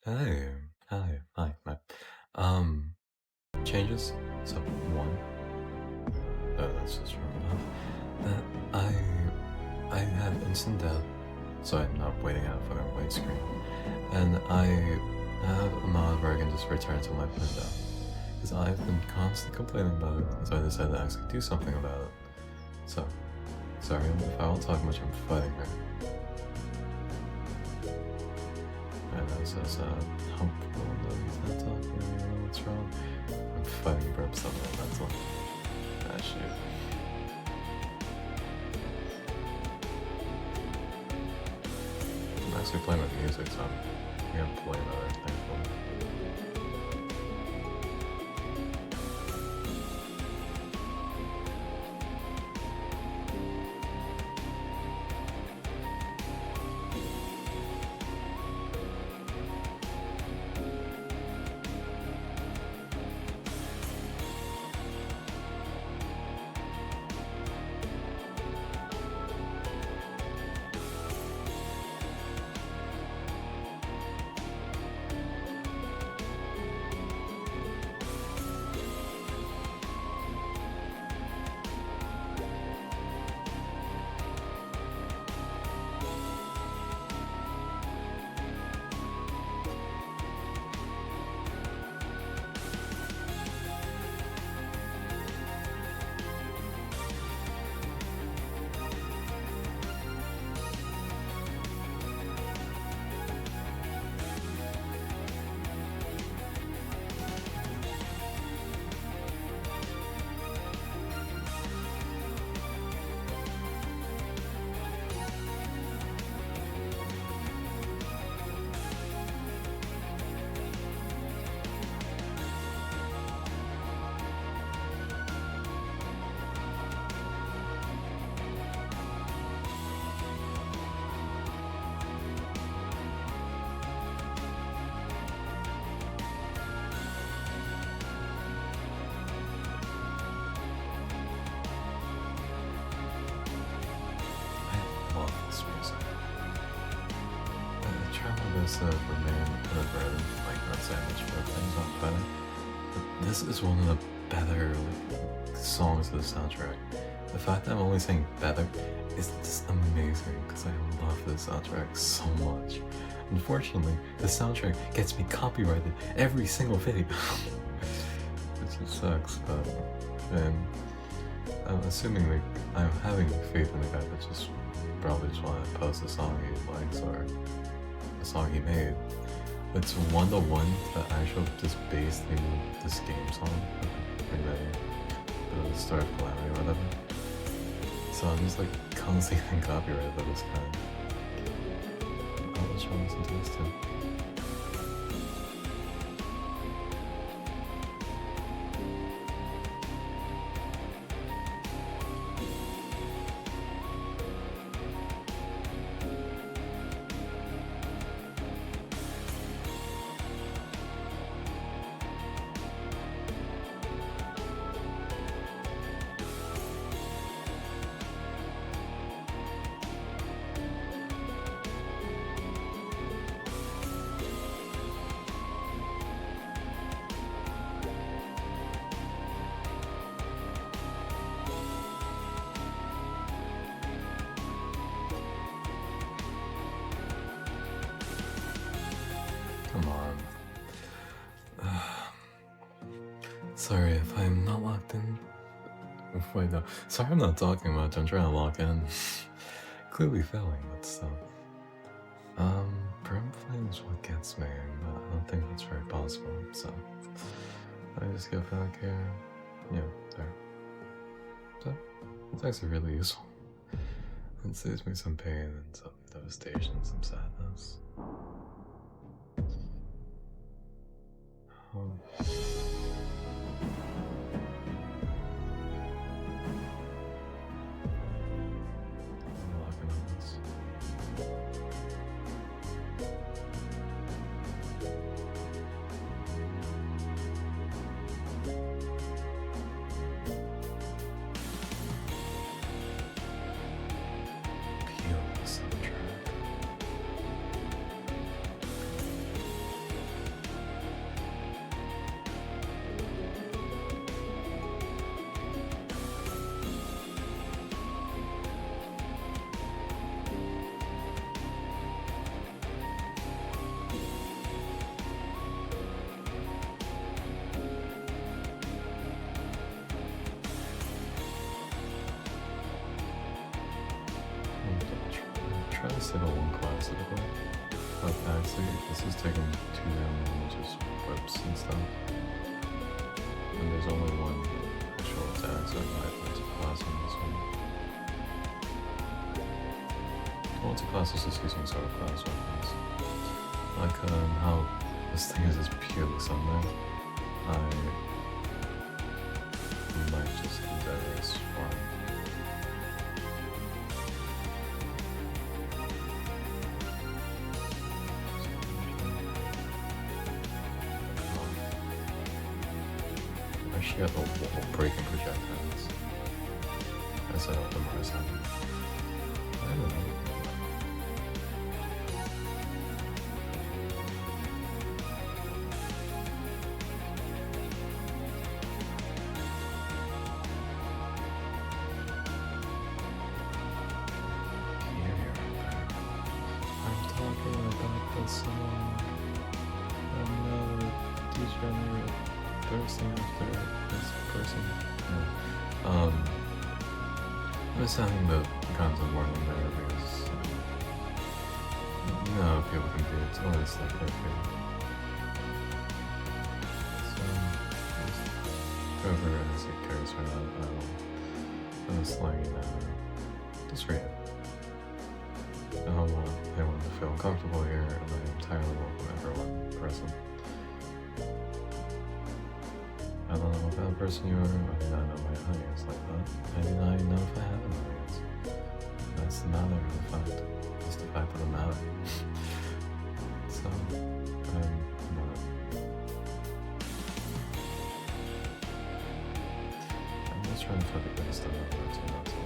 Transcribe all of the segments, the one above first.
Hey, hi. Um, Changes. So one, that's just remember that I had instant death, so I'm not waiting out for a white screen, and I have a mod where I can just return to my window because I've been constantly complaining about it, so I decided to actually do something about it. So sorry if I won't talk much. I'm fighting her. And it says, hump. Oh no, he's not talking. I don't know what's wrong. I'm fighting burps on my mental. Ah, shit. I'm actually playing with music, so I'm gonna play another thing for me. I love this music. I try my best to remain unabraded, like not saying much about things off better. But this is one of the better songs of the soundtrack. The fact that I'm only saying better is just amazing because I love this soundtrack so much. Unfortunately, the soundtrack gets me copyrighted every single video. It just sucks, but and I'm assuming like I'm having faith in the guy that just probably just want to post a song he likes or a song he made. It's one-to-one the actual just base theme of this game song, the Star of Calamity or whatever. So I'm just like constantly getting copyrighted by this guy. I'll just listen to this too. Come on. Sorry if I'm not locked in. Wait, no. Sorry I'm not talking much. I'm trying to lock in. Clearly failing, but still. Brim flame is what gets me, but I don't think that's very possible, so. I just get back here. Yeah, there. So, it's actually really useful. It saves me some pain and some devastation, some sadness. I'm locking on this. Beautiful soundtrack. say the one class of the book, but actually this is taking too damn long, just whips and stuff. And there's only one actual attack, so I might multi-class on this one. Multi-class is just using sort of class weapons. Like how this thing is just purely summoning. I might just do that as Swarm. I actually got the wall breaking projectiles as I optimize them. I don't know. I'm not a degenerate thirsting after this person. I'm just having the kinds of warning there because you know people can be totally stuck up here. So whoever has it cares for that, I'm just letting you know. Just read it. I don't want anyone to feel uncomfortable here, and I'm entirely welcome everyone present. I don't know what kind of person you are, I do not know my audience like that. I do not even know if I have an audience. That's the matter of the fact. That's the fact of the matter. So, I'm just trying to fucking get stuff up there too, that's all.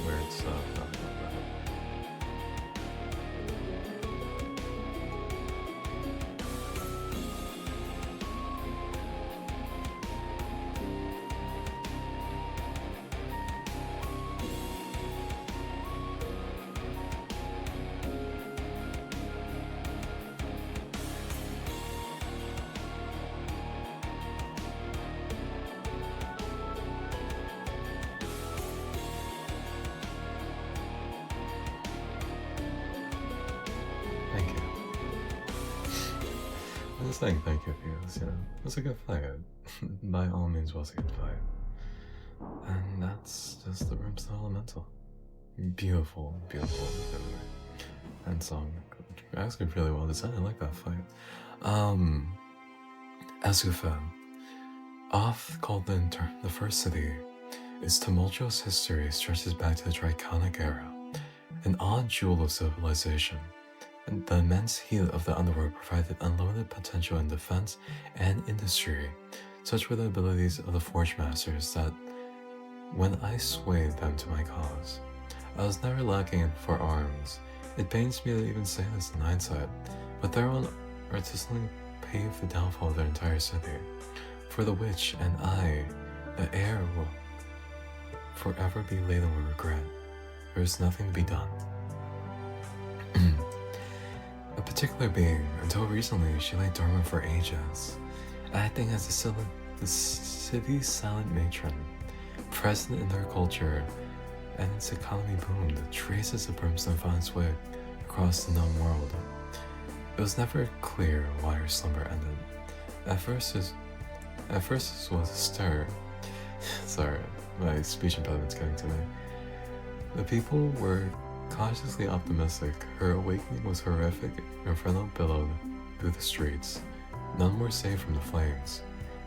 Weird stuff, not that. Thank you. I'm just saying thank you for this, you know. It was a good fight. By all means was a good fight. And that's just the Brimstone Elemental. Beautiful, beautiful and song. Actually really well designed. I like that fight. Escafan, oft called the First City, its tumultuous history stretches back to the Draconic era, an odd jewel of civilization. And the immense heat of the underworld provided unlimited potential in defense and industry. Such were the abilities of the Forge Masters that, when I swayed them to my cause, I was never lacking for arms. It pains me to even say this in hindsight, but their own artistically paved the downfall of their entire city. For the witch and I, the air will forever be laden with regret. There is nothing to be done. A particular being, until recently, she lay dormant for ages, acting as the city's silent matron, present in their culture, and its economy boomed. Traces of Brimstone found its way across the known world. It was never clear why her slumber ended. At first this was a stir. Sorry, my speech impediment's getting to me. The people were cautiously optimistic. Her awakening was horrific. Inferno billowed through the streets. None were safe from the flames.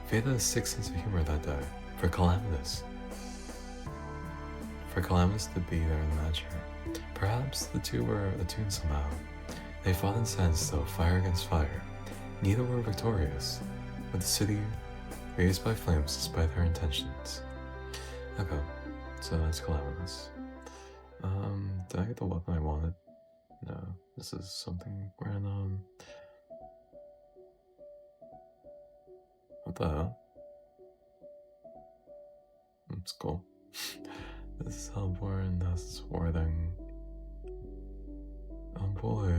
Fate had a sick sense of humor that day. For Calamitous to be there in the match. Perhaps the two were attuned somehow. They fought in standstill, fire against fire. Neither were victorious, with the city raised by flames despite their intentions. Okay, so that's Calamitous. Did I get the weapon I wanted? No, this is something random. What the hell? It's cool. This is Hellborn, that's Swarthing. Oh boy.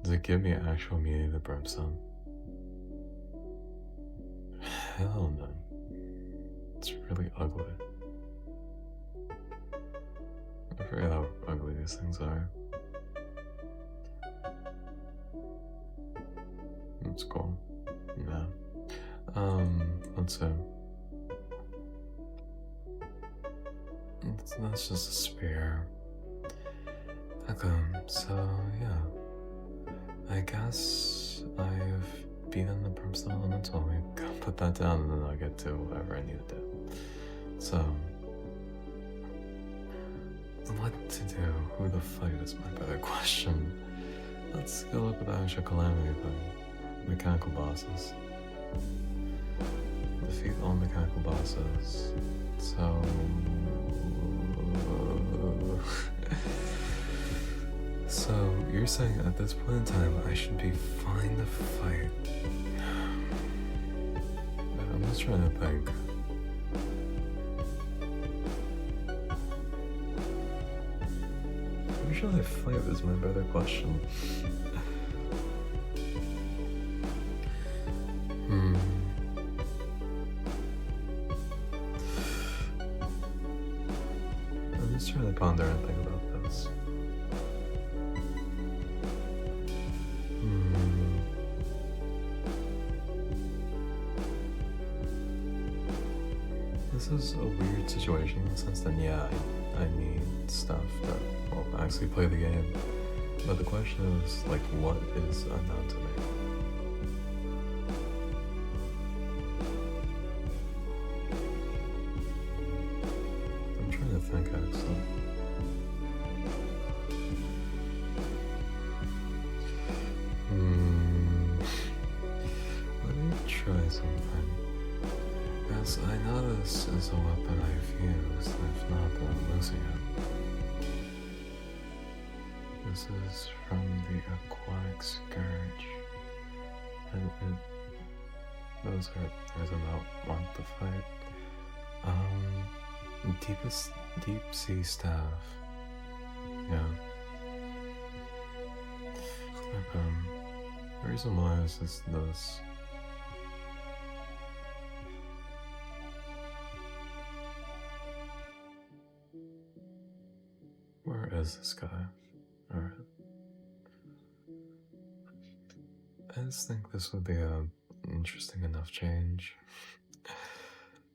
Does it give me actual meaning to Brimstone? Hell no. It's really ugly. I forget how ugly these things are. It's cool. Yeah. Let's see. That's just a spear. Okay, so yeah. I guess I've beaten the brimstone elemental. We can put that down and then I'll get to whatever I need to do. So, what to do? Who to fight is my better question. Let's go look at the actual calamity thing. Mechanical bosses. Defeat all mechanical bosses. So... So, you're saying at this point in time I should be fine to fight. I'm just trying to think. Who should I fight is my better question. I'm just trying to ponder and think about this. This is a weird situation in the sense that, yeah, I need stuff that will actually play the game. But the question is, like, what is unknown to me? I'm trying to think, actually. Let me try something. Yes, I know this is a weapon I've used, if not, then I'm losing it. This is from the Aquatic Scourge. And those are guys I want to fight. Deep Sea Staff. Yeah. The reason why is this. Where is this guy? Alright. I just think this would be an interesting enough change.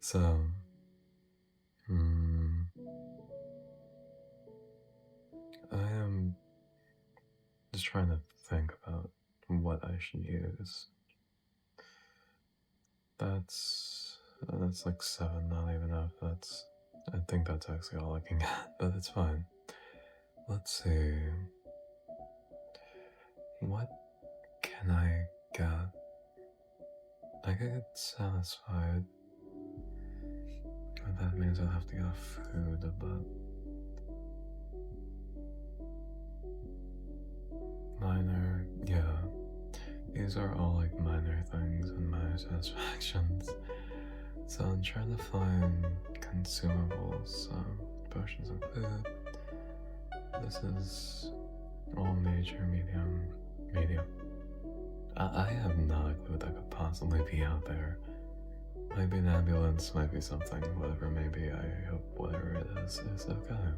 So, I am just trying to think about what I should use. That's like 7, not even enough. I think that's actually all I can get, but it's fine. Let's see. What can I get? I can get satisfied. But that means I'll have to get food, but... Minor, yeah. These are all like minor things and minor satisfactions. So I'm trying to find consumables, potions of food. This is all major, medium. I have not a clue that could possibly be out there. Might be an ambulance, might be something, whatever it may be. I hope whatever it is okay.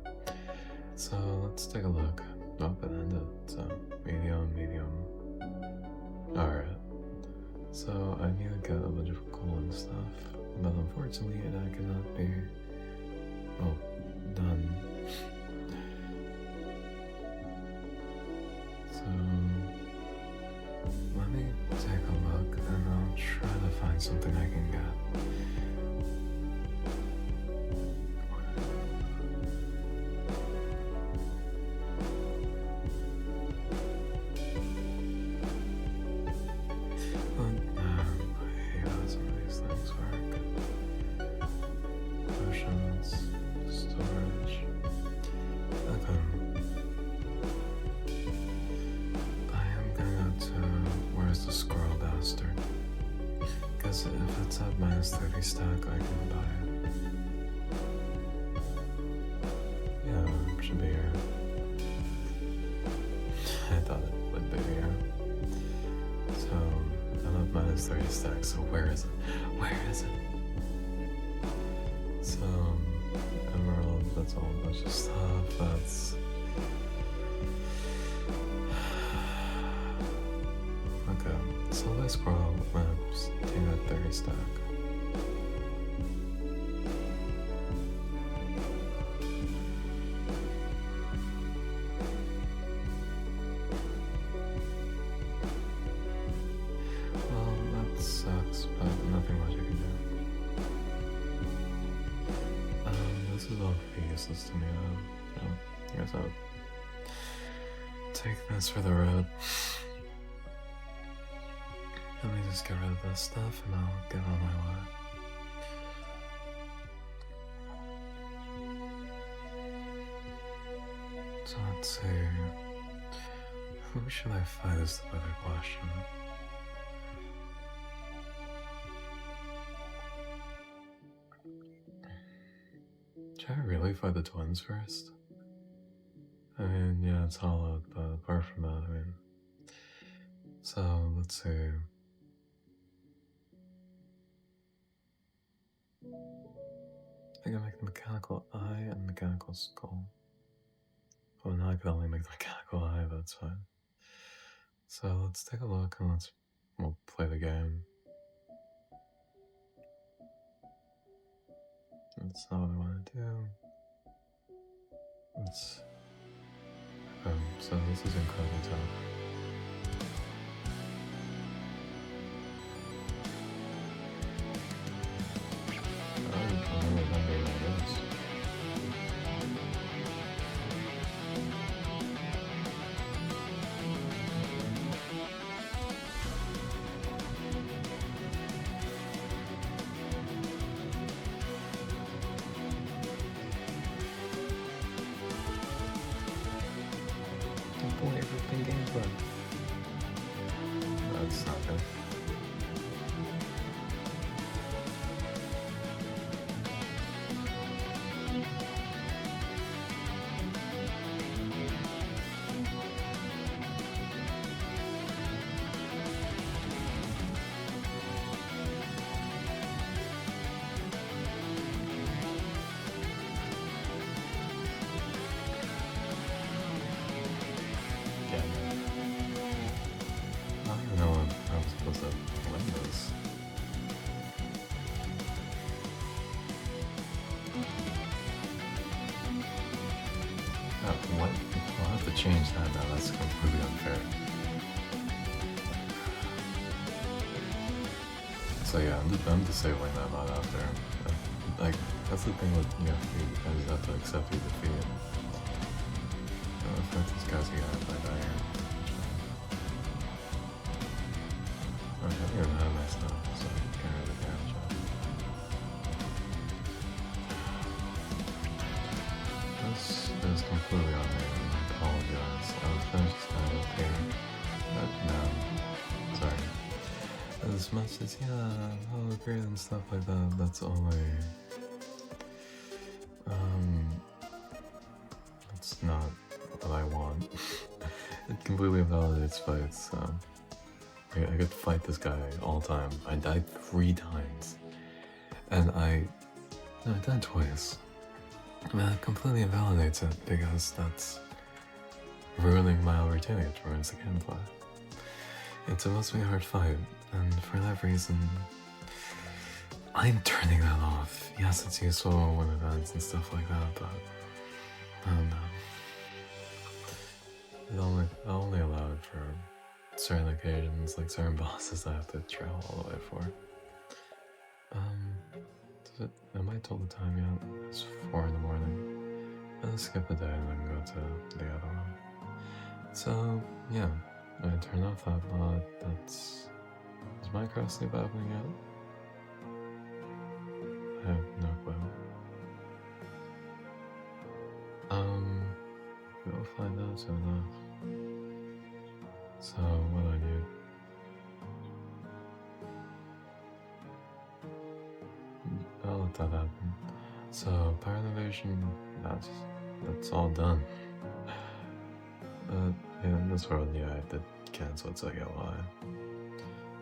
So let's take a look. Open-ended, so medium. Alright. So I need to get a bunch of coal and stuff, but unfortunately that cannot be, done. So let me take a look and I'll try to find something I can get. If it's at minus 30 stack, I can buy it. Yeah, it should be here. I thought it would be here. So, I'm at minus 30 stack, so where is it? So, emerald, that's all a bunch of stuff. That's okay. So let's scroll maps, take that 30 stack. Well, that sucks, but nothing much I can do. This is all pretty useless to me though. I guess I'll take this for the road. Let me just get rid of this stuff and I'll get on my way. So let's see. Who should I fight is the better question. Should I really fight the twins first? I mean, yeah, it's hollowed, but apart from that, I mean. So, let's see. I can make the mechanical eye and mechanical skull. Well, now I can only make the mechanical eye, but that's fine. So, let's take a look and we'll play the game. That's not what I want to do. Let's... so this is incredibly tough. I don't really remember what it is. Boy, everything gameplay. That's not good. What? I'll have to change that now, that's completely unfair. So yeah, I'm disabling that mod out there. Like, that's the thing with, you guys have to accept your defeat. Fuck these guys again if I die here. I don't even have my stuff, so I can't really damage it. This is completely on me, I apologize. I was finished this guy up here. But no, sorry. As much as, yeah, I'll agree and stuff like that, that's only... that's not what I want. It completely invalidates fights, I could fight this guy all the time. I died 3 times. And no, I died twice. That completely invalidates it because that's ruining my opportunity to ruin the gameplay. It's supposed to be a hard fight, and for that reason, I'm turning that off. Yes, it's useful when events and stuff like that, but I don't know. It only allowed for certain occasions, like certain bosses I have to travel all the way for. Am I told the time yet? It's 4 in the morning. Let's skip a day and then go to the other one. So, yeah, I turned off that mod. Is Minecraft sleep happening yet? I have no clue. We'll find out soon enough. So, what do I need? I'll let that happen. So, Power Innovation, that's all done. Yeah, in this world, yeah, I did cancel it, so I get why.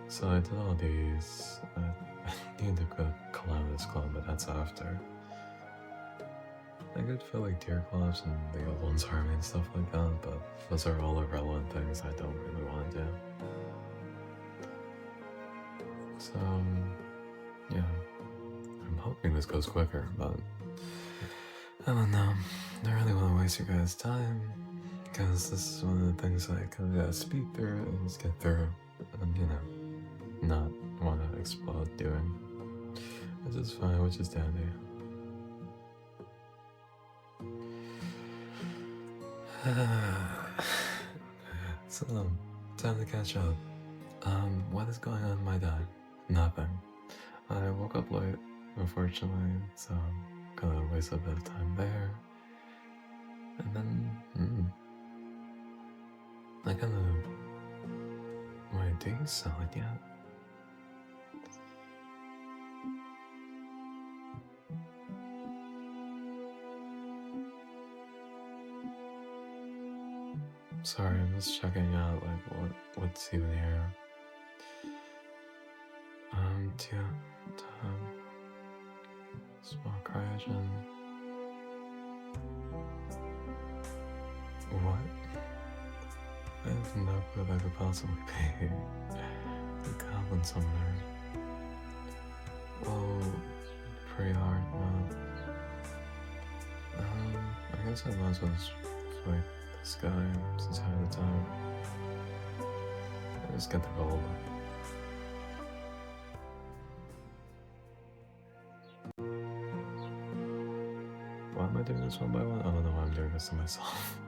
So I did all these. I need to go Calamitous Club, but that's after. I could feel like Tear Collapse and the Old Ones Army and stuff like that, but those are all irrelevant things I don't really want to do. So, yeah. I'm hoping this goes quicker, but I don't know. I don't really want to waste your guys' time, because this is one of the things I kind of gotta speed through and just get through, and you know, not want to explode doing. Which is fine, which is dandy. So, time to catch up. What is going on in my day? Nothing. I woke up late, unfortunately, so gonna waste a bit of time there. And then, I kinda... Wait, do you sell it yet? Sorry, I'm just checking out, like, what's even here. Small cryogen. What? I have no clue that could possibly be. The goblin summoner. Oh, pretty hard, man. I guess I might as well just fight this guy since I had the time. I just get the gold. Why am I doing this one by one? I don't know why I'm doing this to myself.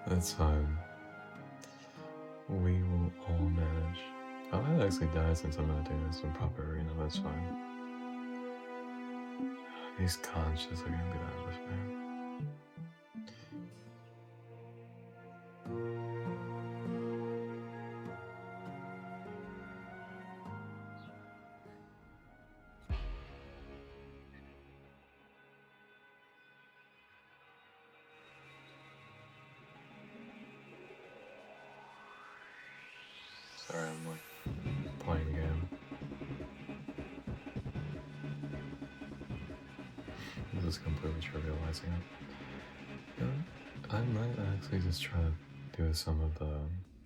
That's fine. We will all manage. I might actually die since I'm not doing this in proper arena, that's fine. These conches are gonna be that with me. Sorry, I'm like playing a game. This is completely trivializing it. Yeah, I might actually just try to do some of the...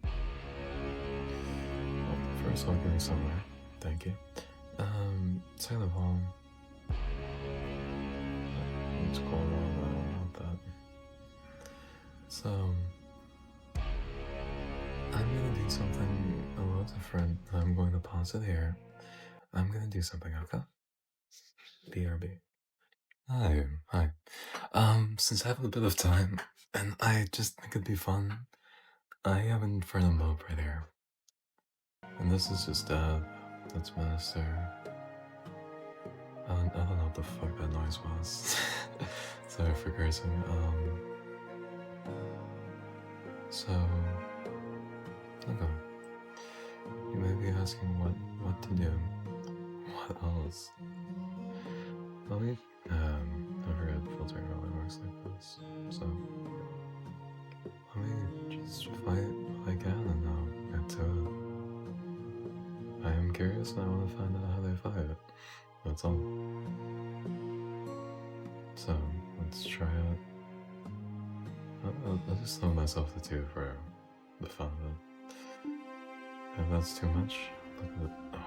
Well, first I'll give you somewhere. Thank you. Second of all, what's going on? I don't want that. So, I'm gonna do something a little different. I'm going to pause it here. I'm gonna do something, okay? BRB. Hi. Since I have a bit of time, and I just think it'd be fun, I have Inferno Mob right here. And this is just that's Minister. I don't know what the fuck that noise was. Sorry for cursing. So, okay. You may be asking what to do. What else? Let me, I forget filtering really works like this. So, let me just fight what I can and I'll get to it. I am curious and I want to find out how they fight it. That's all. So, let's try it. I'll just throw myself the two for the fun of it. If that's too much, look at it. Oh.